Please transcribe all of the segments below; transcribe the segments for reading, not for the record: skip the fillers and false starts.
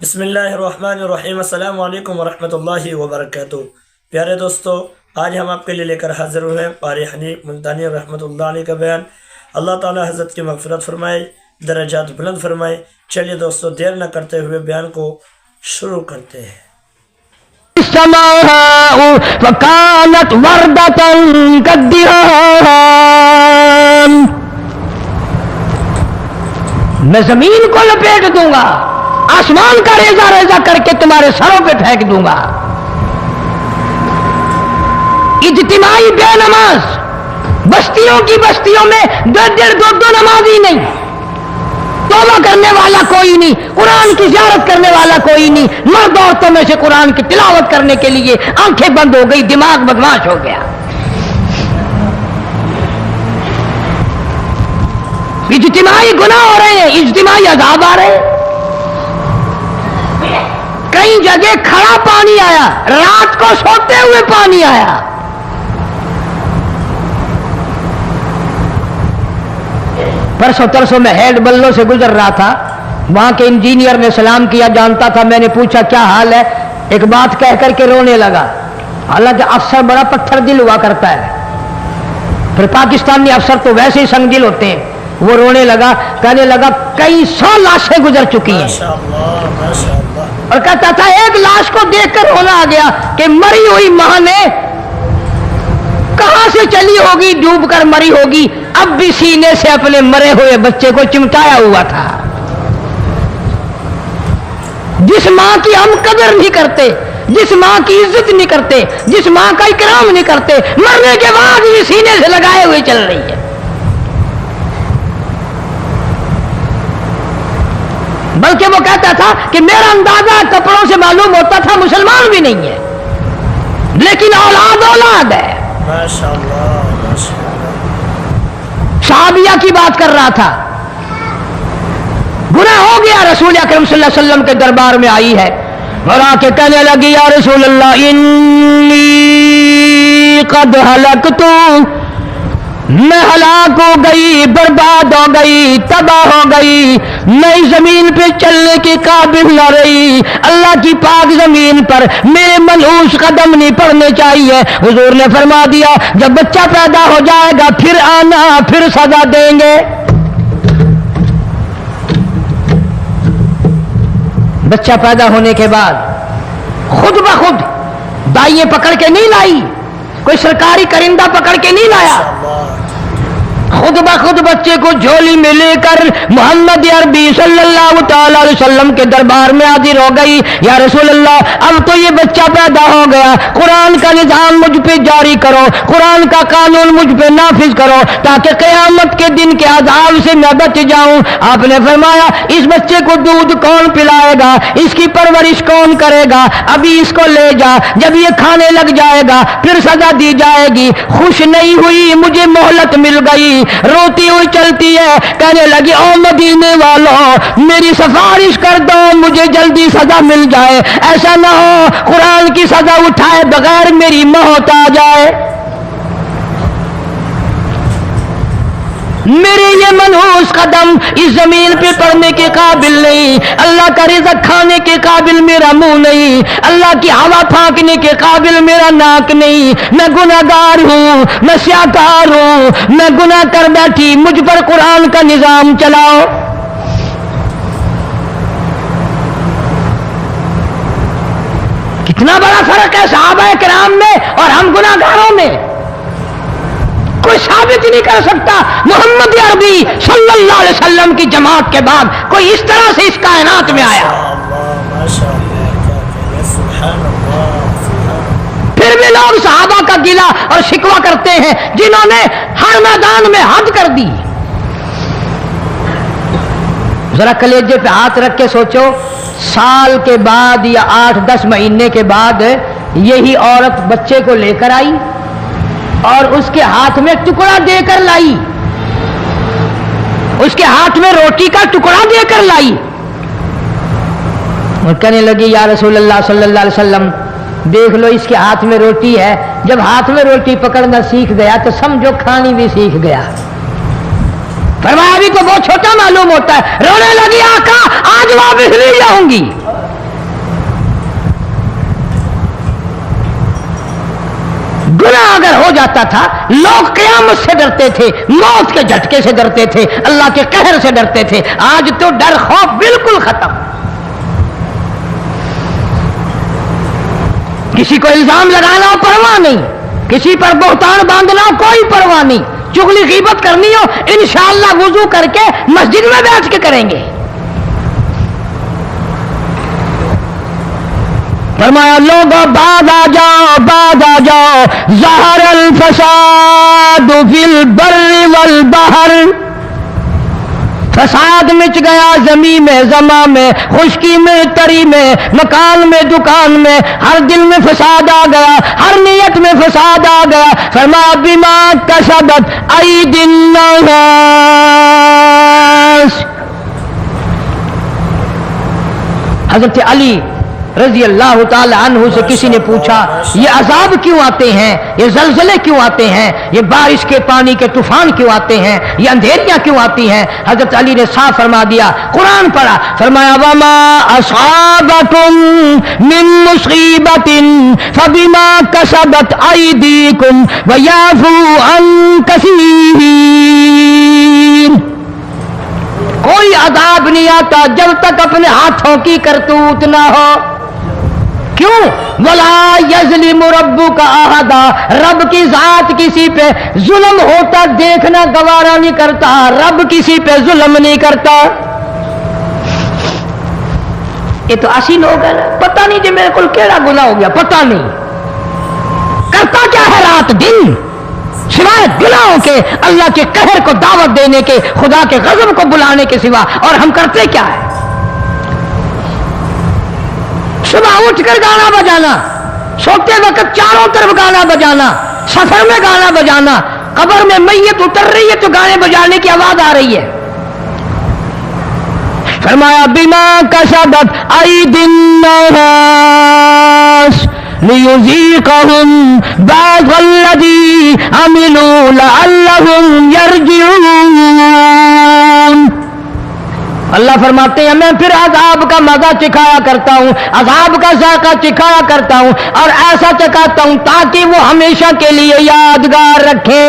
بسم اللہ الرحمن الرحیم۔ السلام علیکم ورحمۃ اللہ وبرکاتہ۔ پیارے دوستو، آج ہم آپ کے لیے لے کر حاضر ہوئے ہیں قاری حنیف ملتانی رحمۃ اللہ علیہ کا بیان۔ اللہ تعالی حضرت کی مغفرت فرمائے، درجات بلند فرمائے۔ چلیے دوستو، دیر نہ کرتے ہوئے بیان کو شروع کرتے ہیں۔ فكانت وردة كالدهان، میں زمین کو لپیٹ دوں گا، آسمان کا ریزہ ریزہ کر کے تمہارے سروں پہ پھینک دوں گا۔ اجتماعی بے نماز، بستیوں کی بستیوں میں دو نمازی نہیں، توبہ کرنے والا کوئی نہیں، قرآن کی زیارت کرنے والا کوئی نہیں، مرد عورتوں میں سے قرآن کی تلاوت کرنے کے لیے آنکھیں بند ہو گئی، دماغ بدماش ہو گیا۔ اجتماعی گناہ ہو رہے ہیں، اجتماعی عذاب آ رہے ہیں۔ کئی جگہ کھڑا پانی آیا، رات کو سوتے ہوئے پانی آیا۔ پرسوں ترسوں میں ہیڈ بلوں سے گزر رہا تھا، وہاں کے انجینئر نے سلام کیا، جانتا تھا، میں نے پوچھا کیا حال ہے، ایک بات کہہ کر کے رونے لگا۔ حالانکہ افسر بڑا پتھر دل ہوا کرتا ہے، پھر پاکستانی افسر تو ویسے ہی سنگ دل ہوتے ہیں۔ وہ رونے لگا، کہنے لگا کئی 100 لاشیں گزر چکی ہیں، اور کہتا تھا ایک لاش کو دیکھ کر رونا آ گیا کہ مری ہوئی ماں نے کہاں سے چلی ہوگی، ڈوب کر مری ہوگی، اب بھی سینے سے اپنے مرے ہوئے بچے کو چمٹایا ہوا تھا۔ جس ماں کی ہم قدر نہیں کرتے، جس ماں کی عزت نہیں کرتے، جس ماں کا اکرام نہیں کرتے، مرنے کے بعد بھی سینے سے لگائے ہوئے چل رہی ہے۔ بلکہ وہ کہتا تھا کہ میرا اندازہ کپڑوں سے معلوم ہوتا تھا مسلمان بھی نہیں ہے، لیکن اولاد اولاد ہے۔ صحابیہ کی بات کر رہا تھا، گناہ ہو گیا، رسول اکرم صلی اللہ علیہ وسلم کے دربار میں آئی ہے اور آ کے کہنے لگی یا رسول اللہ انی قد ہلکت، میں ہلاک ہو گئی، برباد ہو گئی، تباہ ہو گئی، میں اس زمین پہ چلنے کے قابل نہ رہی، اللہ کی پاک زمین پر میرے منحوس قدم نہیں پڑنے چاہیے۔ حضور نے فرما دیا جب بچہ پیدا ہو جائے گا پھر آنا، پھر سزا دیں گے۔ بچہ پیدا ہونے کے بعد خود بخود دائیں پکڑ کے نہیں لائی، کوئی سرکاری کرندہ پکڑ کے نہیں لایا، خود بخود بچے کو جھولی میں لے کر محمد عربی صلی اللہ تعالی علیہ وسلم کے دربار میں حاضر ہو گئی۔ یا رسول اللہ اب تو یہ بچہ پیدا ہو گیا، قرآن کا نظام مجھ پہ جاری کرو، قرآن کا قانون مجھ پہ نافذ کرو تاکہ قیامت کے دن کے عذاب سے میں بچ جاؤں۔ آپ نے فرمایا اس بچے کو دودھ کون پلائے گا، اس کی پرورش کون کرے گا، ابھی اس کو لے جا، جب یہ کھانے لگ جائے گا پھر سزا دی جائے گی۔ خوش نہیں ہوئی، مجھے مہلت مل گئی، روتی ہوئی چلتی ہے، کہنے لگی او مدینے والوں میری سفارش کر دو، مجھے جلدی سزا مل جائے، ایسا نہ ہو قرآن کی سزا اٹھائے بغیر میری موت آ جائے۔ میرے یہ منحوس قدم اس زمین پہ پڑنے کے قابل نہیں، اللہ کا رزق کھانے کے قابل میرا منہ نہیں، اللہ کی ہوا پھانکنے کے قابل میرا ناک نہیں، میں گناہگار ہوں، میں سیاکار ہوں، میں گناہ کر بیٹھی، مجھ پر قرآن کا نظام چلاؤ۔ کتنا بڑا فرق ہے صحابہ کرام میں اور ہم گناہگاروں میں، کوئی ثابت نہیں کر سکتا محمد عربی صلی اللہ علیہ وسلم کی جماعت کے بعد کوئی اس طرح سے اس کائنات میں آیا۔ پھر بھی لوگ صحابہ کا گلہ اور شکوہ کرتے ہیں جنہوں نے ہر میدان میں حد کر دی۔ ذرا کلیجے پہ ہاتھ رکھ کے سوچو، سال کے بعد یا 8-10 مہینے کے بعد یہی عورت بچے کو لے کر آئی اور اس کے ہاتھ میں ٹکڑا دے کر لائی، اس کے ہاتھ میں روٹی کا ٹکڑا دے کر لائی اور کہنے لگی یا رسول اللہ صلی اللہ علیہ وسلم دیکھ لو اس کے ہاتھ میں روٹی ہے، جب ہاتھ میں روٹی پکڑنا سیکھ گیا تو سمجھو کھانی بھی سیکھ گیا۔ فرمایا ابھی تو بہت چھوٹا معلوم ہوتا ہے، رونے لگی آقا آج واپس نہیں جاؤں گی۔ اگر ہو جاتا تھا لوگ قیامت سے ڈرتے تھے, موت کے جھٹکے سے ڈرتے تھے, اللہ کے قہر سے ڈرتے تھے. آج تو ڈر خوف بالکل ختم. کسی کو الزام لگانا ہو پرواہ نہیں, کسی پر بہتان باندھنا ہو کوئی پرواہ نہیں, چغلی غیبت کرنی ہو انشاءاللہ وضو کر کے مسجد میں بیٹھ کے کریں گے. فرمایا لوگوں بعد آ جاؤ ظہر الفساد فی البر والبحر. فساد مچ گیا زمین میں, زماں میں, خشکی میں, تری میں, مکان میں, دکان میں, ہر دل میں فساد آ گیا, ہر نیت میں فساد آ گیا. فرمایا بما کسبت ایدی الناس. حضرت علی رضی اللہ تعالی عنہ سے کسی نے پوچھا یہ عذاب کیوں آتے ہیں, یہ زلزلے کیوں آتے ہیں, یہ بارش کے پانی کے طوفان کیوں آتے ہیں, یہ اندھیریاں کیوں آتی ہیں؟ حضرت علی نے صاف فرما دیا, قرآن پڑھا, فرمایا وما اصابکم من مصیبت فبما کسبت ایدیکم ویعفو عن کثیر. کوئی عذاب نہیں آتا جب تک اپنے ہاتھوں کی کرتوت نہ ہو. کیوں؟ وَلَا يَظْلِمُ رَبُّكَ أَحَدًا. رب کی ذات کسی پہ ظلم ہوتا دیکھنا گوارا نہیں کرتا, رب کسی پہ ظلم نہیں کرتا. یہ تو اسی لوگ ہیں نا, پتہ نہیں جی میرے کو کیڑا گناہ ہو گیا, پتہ نہیں کرتا کیا ہے رات دن سوائے گناہوں کے, اللہ کے قہر کو دعوت دینے کے, خدا کے غضب کو بلانے کے سوا. اور ہم کرتے کیا ہے؟ صبح اٹھ کر گانا بجانا, سوتے وقت چاروں طرف گانا بجانا, سفر میں گانا بجانا, قبر میں میت اتر رہی ہے تو گانے بجانے کی آواز آ رہی ہے. فرمایا بما کسبت ایدی الناس لیذیقہم بعض الذی عملوا لعلہم یرجعون. اللہ فرماتے ہیں میں پھر عذاب کا مزہ چکھایا کرتا ہوں, عذاب کا ذائقہ چکھایا کرتا ہوں, اور ایسا چکھاتا ہوں تاکہ وہ ہمیشہ کے لیے یادگار رکھے.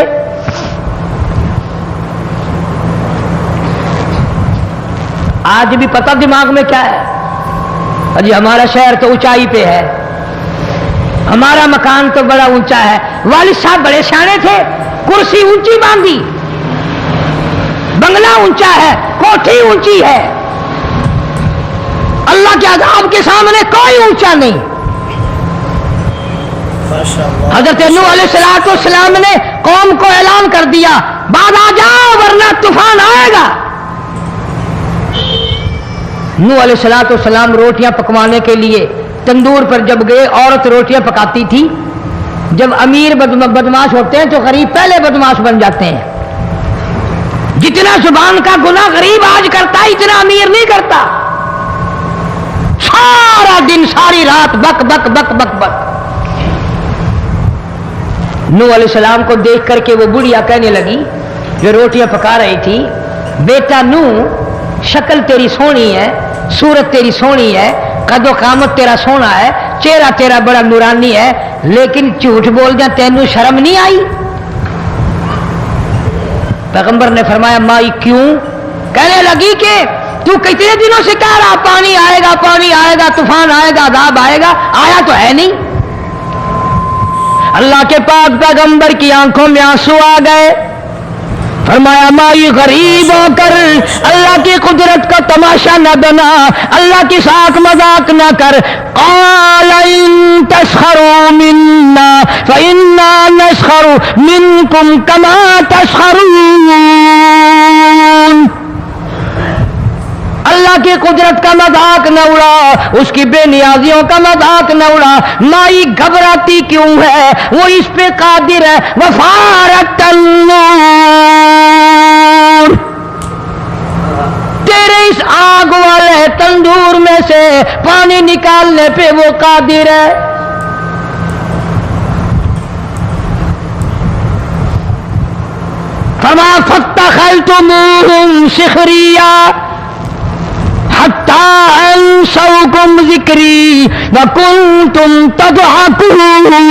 آج بھی پتہ دماغ میں کیا ہے؟ جی ہمارا شہر تو اونچائی پہ ہے, ہمارا مکان تو بڑا اونچا ہے. والد صاحب بڑے سیانے تھے, کرسی اونچی باندھی, بنگلہ اونچا ہے, کوٹھی اونچی ہے. اللہ کے عذاب کے سامنے کوئی اونچا نہیں. حضرت نوح علیہ السلام نے قوم کو اعلان کر دیا بعد آ جاؤ ورنہ طوفان آئے گا. نوح علیہ السلام روٹیاں پکوانے کے لیے تندور پر جب گئے, عورت روٹیاں پکاتی تھی. جب امیر بدماش ہوتے ہیں تو غریب پہلے بدماش بن جاتے ہیں. جتنا زبان کا گناہ غریب آج کرتا ہے اتنا امیر نہیں کرتا. سارا دن ساری رات بک بک بک بک بک. نوح علیہ السلام کو دیکھ کر کے وہ بڑھیا کہنے لگی جو روٹیاں پکا رہی تھی, بیٹا نوح شکل تیری سونی ہے, صورت تیری سونی ہے, قد و قامت تیرا سونا ہے, چہرہ تیرا بڑا نورانی ہے, لیکن جھوٹ بول جا تینوں شرم نہیں آئی؟ پیغمبر نے فرمایا مائی کیوں؟ کہنے لگی کہ تو کتنے دنوں سے کہہ رہا پانی آئے گا, پانی آئے گا, طوفان آئے گا, عذاب آئے گا, آیا تو ہے نہیں. اللہ کے پاک پیغمبر کی آنکھوں میں آنسو آ گئے. فرمایا مائی غریب ہو کر اللہ کی قدرت کا تماشا نہ بنا, اللہ کی ساکھ مذاق نہ کر. قال ان تسخروا منا فإنا نسخر منكم كما تسخرون. اللہ کی قدرت کا مذاق نہ اڑا, اس کی بے نیازیوں کا مذاق نہ اڑا. مائی گھبراتی کیوں ہے, وہ اس پہ قادر ہے. وفارت النور, تیرے اس آگ والے تندور میں سے پانی نکالنے پہ وہ قادر ہے. فما فاتخذتموهم سخریا حتی انسوکم ذکری وکنتم تضحکون.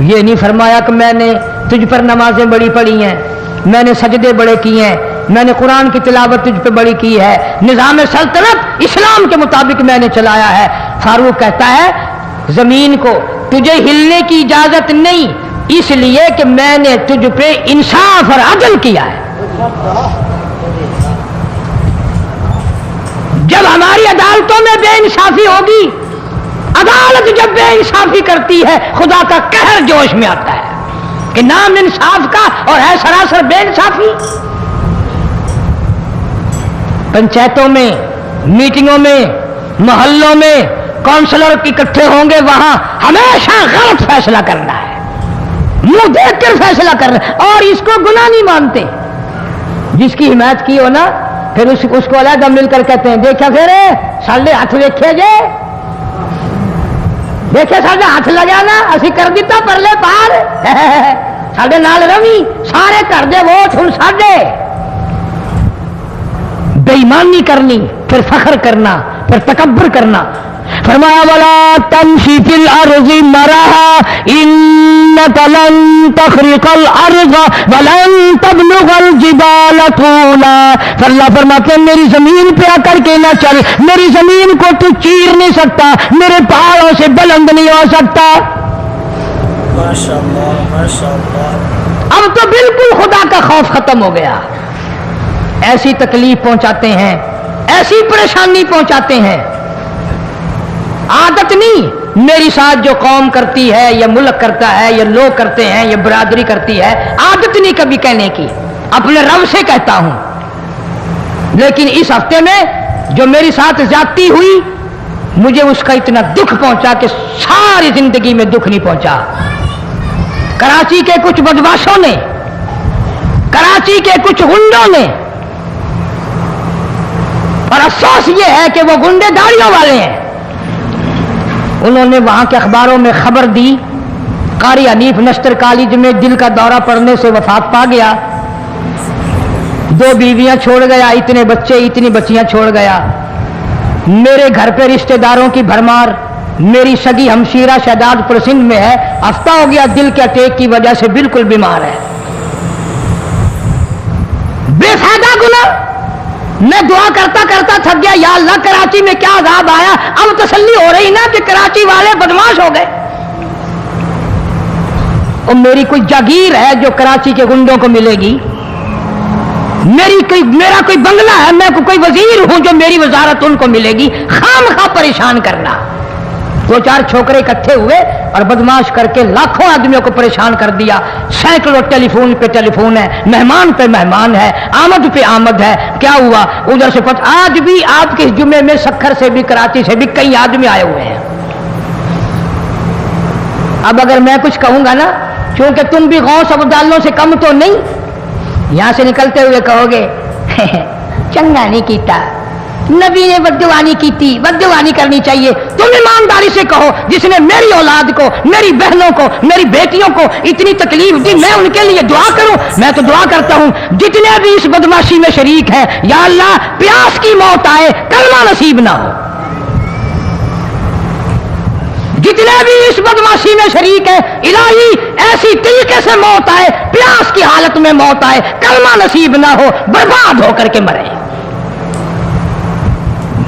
یہ نہیں فرمایا کہ میں نے تجھ پر نمازیں بڑی پڑھی ہیں، میں نے سجدے بڑے کیے ہیں، میں نے قرآن کی تلاوت تجھ پہ بڑی کی ہے، نظام سلطنت اسلام کے مطابق میں نے چلایا ہے۔ فاروق کہتا ہے زمین کو تجھے ہلنے کی اجازت نہیں، اس لیے کہ میں نے تجھ پہ انصاف اور عدل کیا ہے۔ جب ہماری عدالتوں میں بے انصافی ہوگی، عدالت جب بے انصافی کرتی ہے، خدا کا قہر جوش میں آتا ہے کہ نام انصاف کا اور ہے سراسر بے انصافی۔ پنچایتوں میں، میٹنگوں میں، محلوں میں کونسلر اکٹھے ہوں گے، وہاں ہمیشہ غلط فیصلہ کرنا ہے، منہ دیکھ کر فیصلہ کرنا ہے، اور اس کو گناہ نہیں مانتے۔ جس کی حمایت کی ہو نا، پھر اس کو علیحدہ مل کر کہتے ہیں دیکھا پھر ساڑھے ہاتھ دیکھے جے، دیکھے ساڑھے ہاتھ لگا نا اسی کر دیتا پرلے پار ساڑھے نال روی سارے کر دے ووٹ ہن ساڑھے۔ بے ایمانی کرنی، پھر فخر کرنا، پھر تکبر کرنا۔ فرمایا ولا تمشی فی الارض مرحا انک لن تخرق الارض ولن تبلغ الجبال طولا۔ اللہ فرماتے ہیں میری زمین پہ آ کر کے نہ چل، میری زمین کو تو چیر نہیں سکتا، میرے پہاڑوں سے بلند نہیں ہو سکتا۔ ماشاءاللہ ماشاءاللہ۔ اب تو بالکل خدا کا خوف ختم ہو گیا۔ ایسی تکلیف پہنچاتے ہیں، ایسی پریشانی پہنچاتے ہیں۔ عادت نہیں میری ساتھ جو قوم کرتی ہے یا ملک کرتا ہے یا لوگ کرتے ہیں یا برادری کرتی ہے، عادت نہیں کبھی کہنے کی، اپنے رب سے کہتا ہوں۔ لیکن اس ہفتے میں جو میری ساتھ زیادتی ہوئی، مجھے اس کا اتنا دکھ پہنچا کہ ساری زندگی میں دکھ نہیں پہنچا۔ کراچی کے کچھ بدماشوں نے، کراچی کے کچھ گنڈوں نے، اور افسوس یہ ہے کہ وہ گنڈے داڑیوں والے ہیں، انہوں نے وہاں کے اخباروں میں خبر دی قاری حنیف نشتر کالج میں دل کا دورہ پڑنے سے وفات پا گیا، 2 بیویاں چھوڑ گیا، اتنے بچے اتنی بچیاں چھوڑ گیا۔ میرے گھر پہ رشتہ داروں کی بھرمار، میری سگی ہمشیرہ شہداد پور سندھ میں ہے، ہفتہ ہو گیا دل کے اٹیک کی وجہ سے بالکل بیمار ہے۔ بے فائدہ گناہ، میں دعا کرتا کرتا تھک گیا، یا اللہ کراچی میں کیا عذاب آیا، اب تسلی ہو رہی نا کہ کراچی والے بدماش ہو گئے۔ اور میری کوئی جاگیر ہے جو کراچی کے گنڈوں کو ملے گی، میرا کوئی بنگلہ ہے، میں کوئی وزیر ہوں جو میری وزارت ان کو ملے گی؟ خام خواہ پریشان کرنا۔ 2-4 چھوکرے اکٹھے ہوئے اور بدماش کر کے لاکھوں آدمیوں کو پریشان کر دیا۔ سینکڑوں ٹیلی فون پہ ٹیلی فون ہے، مہمان پہ مہمان ہے، آمد پہ آمد ہے۔ کیا ہوا ادھر سے پتہ، آج بھی آپ کے جمعے میں سکھر سے بھی کراچی سے بھی کئی آدمی آئے ہوئے ہیں۔ اب اگر میں کچھ کہوں گا نا، چونکہ تم بھی غوث عبداللوں سے کم تو نہیں، یہاں سے نکلتے ہوئے کہو گے چنگا نہیں کیتا، نبی نے بددعانی کی تھی، بددعانی کرنی چاہیے۔ تم ایمانداری سے کہو جس نے میری اولاد کو، میری بہنوں کو، میری بیٹیوں کو اتنی تکلیف دی، میں ان کے لیے دعا کروں؟ میں تو دعا کرتا ہوں جتنے بھی اس بدماشی میں شریک ہیں، یا اللہ پیاس کی موت آئے، کلمہ نصیب نہ ہو۔ جتنے بھی اس بدماشی میں شریک ہیں، الہی ایسی طریقے سے موت آئے، پیاس کی حالت میں موت آئے، کلمہ نصیب نہ ہو، برباد ہو کر کے مرے۔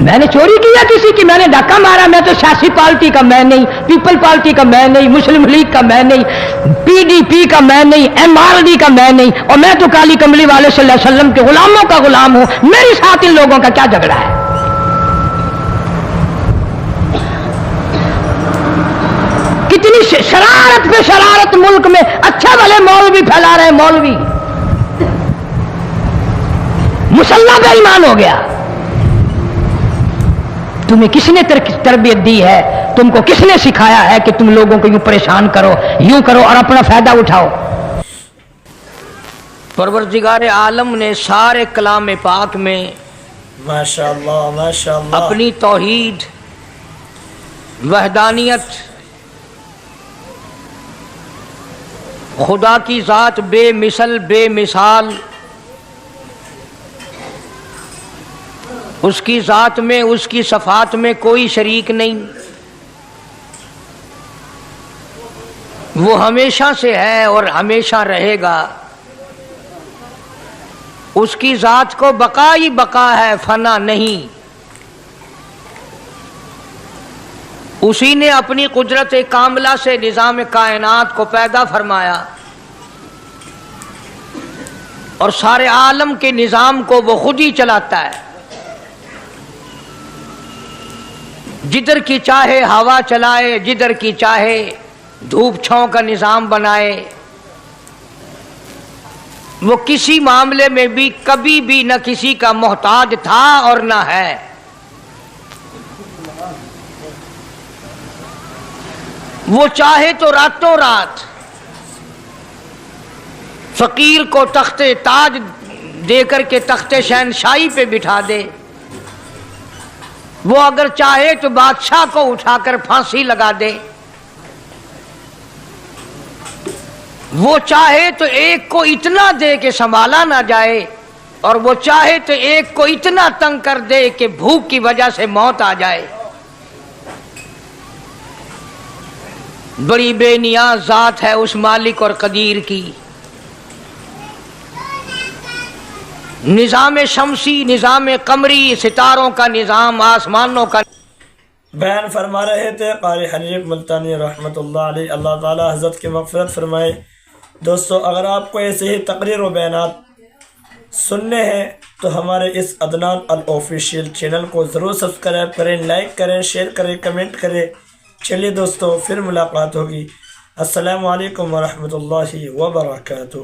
میں نے چوری کیا کسی کی، میں نے ڈاکہ مارا، میں تو سیاسی پارٹی کا میں نہیں، پیپل پارٹی کا میں نہیں، مسلم لیگ کا میں نہیں، PDP کا میں نہیں، MRD کا میں نہیں، اور میں تو کالی کملی والے صلی اللہ علیہ وسلم کے غلاموں کا غلام ہوں۔ میری ساتھ ان لوگوں کا کیا جھگڑا ہے؟ کتنی شرارت پہ شرارت ملک میں، اچھا بھلے مولوی پھیلا رہے، مولوی مسلح بے ایمان ہو گیا۔ تمہیں کس نے تربیت دی ہے؟ تم کو کس نے سکھایا ہے کہ تم لوگوں کو یوں پریشان کرو، یوں کرو اور اپنا فائدہ اٹھاؤ؟ پروردگار عالم نے سارے کلام پاک میں ماشاءاللہ ماشاءاللہ اپنی توحید، وحدانیت، خدا کی ذات بے مثل بے مثال، اس کی ذات میں، اس کی صفات میں کوئی شریک نہیں، وہ ہمیشہ سے ہے اور ہمیشہ رہے گا، اس کی ذات کو بقا ہی بقا ہے، فنا نہیں۔ اسی نے اپنی قدرت کاملہ سے نظام کائنات کو پیدا فرمایا اور سارے عالم کے نظام کو وہ خود ہی چلاتا ہے۔ جدھر کی چاہے ہوا چلائے، جدھر کی چاہے دھوپ چھاؤں کا نظام بنائے، وہ کسی معاملے میں بھی کبھی بھی نہ کسی کا محتاج تھا اور نہ ہے۔ وہ چاہے تو راتوں رات فقیر کو تخت تاج دے کر کے تخت شہنشاہی پہ بٹھا دے، وہ اگر چاہے تو بادشاہ کو اٹھا کر پھانسی لگا دے، وہ چاہے تو ایک کو اتنا دے کہ سنبھالا نہ جائے، اور وہ چاہے تو ایک کو اتنا تنگ کر دے کہ بھوک کی وجہ سے موت آ جائے۔ بڑی بے نیاز ذات ہے اس مالک اور قدیر کی۔ نظام شمسی، نظام قمری، ستاروں کا نظام، آسمانوں کا بیان فرما رہے تھے قاری حنیف ملتانی رحمۃ اللہ علیہ، اللہ تعالی حضرت کی مغفرت فرمائے۔ دوستو، اگر آپ کو ایسے ہی تقریر و بیانات سننے ہیں تو ہمارے اس عدنان الآفیشیل چینل کو ضرور سبسکرائب کریں، لائک کریں، شیئر کریں، کمنٹ کریں۔ چلیے دوستو، پھر ملاقات ہوگی۔ السلام علیکم ورحمۃ اللہ وبرکاتہ۔